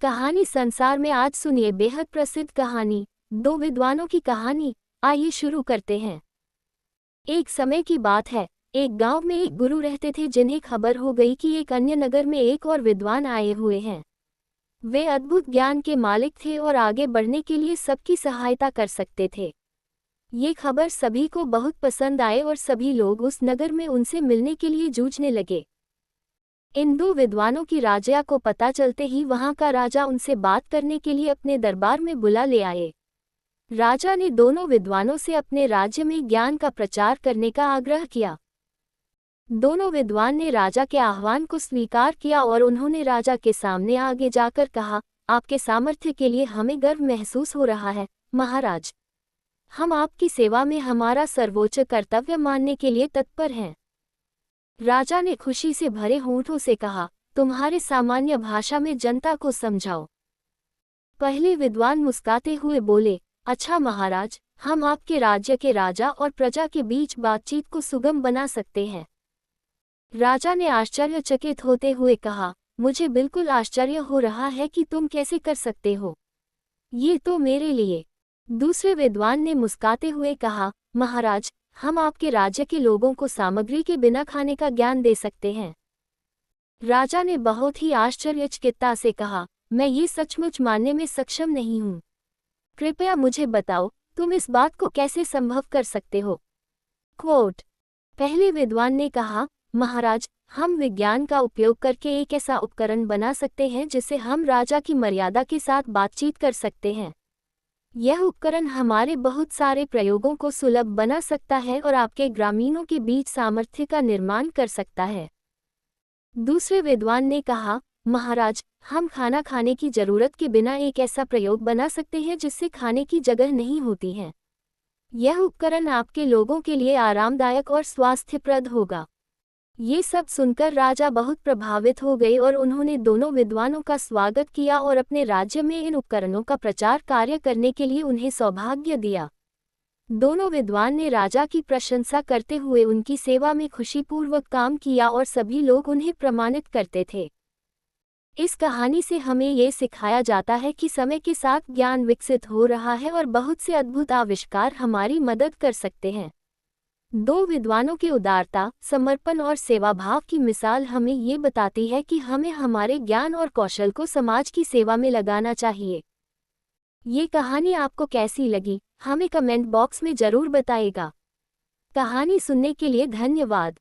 कहानी संसार में आज सुनिए बेहद प्रसिद्ध कहानी दो विद्वानों की कहानी। आइए शुरू करते हैं। एक समय की बात है, एक गांव में एक गुरु रहते थे जिन्हें खबर हो गई कि एक अन्य नगर में एक और विद्वान आए हुए हैं। वे अद्भुत ज्ञान के मालिक थे और आगे बढ़ने के लिए सबकी सहायता कर सकते थे। ये खबर सभी को बहुत पसंद आए और सभी लोग उस नगर में उनसे मिलने के लिए जूझने लगे। इन दो विद्वानों की राजा को पता चलते ही वहां का राजा उनसे बात करने के लिए अपने दरबार में बुला ले आए। राजा ने दोनों विद्वानों से अपने राज्य में ज्ञान का प्रचार करने का आग्रह किया। दोनों विद्वान ने राजा के आह्वान को स्वीकार किया और उन्होंने राजा के सामने आगे जाकर कहा, आपके सामर्थ्य के लिए हमें गर्व महसूस हो रहा है महाराज। हम आपकी सेवा में हमारा सर्वोच्च कर्तव्य मानने के लिए तत्पर हैं। राजा ने खुशी से भरे होठों से कहा, तुम्हारे सामान्य भाषा में जनता को समझाओ। पहले विद्वान मुस्कुराते हुए बोले, अच्छा महाराज, हम आपके राज्य के राजा और प्रजा के बीच बातचीत को सुगम बना सकते हैं। राजा ने आश्चर्यचकित होते हुए कहा, मुझे बिल्कुल आश्चर्य हो रहा है कि तुम कैसे कर सकते हो। ये तो मेरे लिए। दूसरे विद्वान ने मुस्कुराते हुए कहा, महाराज, हम आपके राज्य के लोगों को सामग्री के बिना खाने का ज्ञान दे सकते हैं। राजा ने बहुत ही आश्चर्यचकितता से कहा, मैं ये सचमुच मानने में सक्षम नहीं हूँ। कृपया मुझे बताओ, तुम इस बात को कैसे संभव कर सकते हो। क्वोट। पहले विद्वान ने कहा, महाराज, हम विज्ञान का उपयोग करके एक ऐसा उपकरण बना सकते हैं जिससे हम राजा की मर्यादा के साथ बातचीत कर सकते हैं। यह उपकरण हमारे बहुत सारे प्रयोगों को सुलभ बना सकता है और आपके ग्रामीणों के बीच सामर्थ्य का निर्माण कर सकता है। दूसरे विद्वान ने कहा, महाराज, हम खाना खाने की जरूरत के बिना एक ऐसा प्रयोग बना सकते हैं जिससे खाने की जगह नहीं होती है। यह उपकरण आपके लोगों के लिए आरामदायक और स्वास्थ्यप्रद होगा। ये सब सुनकर राजा बहुत प्रभावित हो गए और उन्होंने दोनों विद्वानों का स्वागत किया और अपने राज्य में इन उपकरणों का प्रचार कार्य करने के लिए उन्हें सौभाग्य दिया। दोनों विद्वान ने राजा की प्रशंसा करते हुए उनकी सेवा में खुशीपूर्वक काम किया और सभी लोग उन्हें प्रमाणित करते थे। इस कहानी से हमें ये सिखाया जाता है कि समय के साथ ज्ञान विकसित हो रहा है और बहुत से अद्भुत आविष्कार हमारी मदद कर सकते हैं। दो विद्वानों की उदारता, समर्पण और सेवाभाव की मिसाल हमें ये बताती है कि हमें हमारे ज्ञान और कौशल को समाज की सेवा में लगाना चाहिए। ये कहानी आपको कैसी लगी, हमें कमेंट बॉक्स में जरूर बताइएगा। कहानी सुनने के लिए धन्यवाद।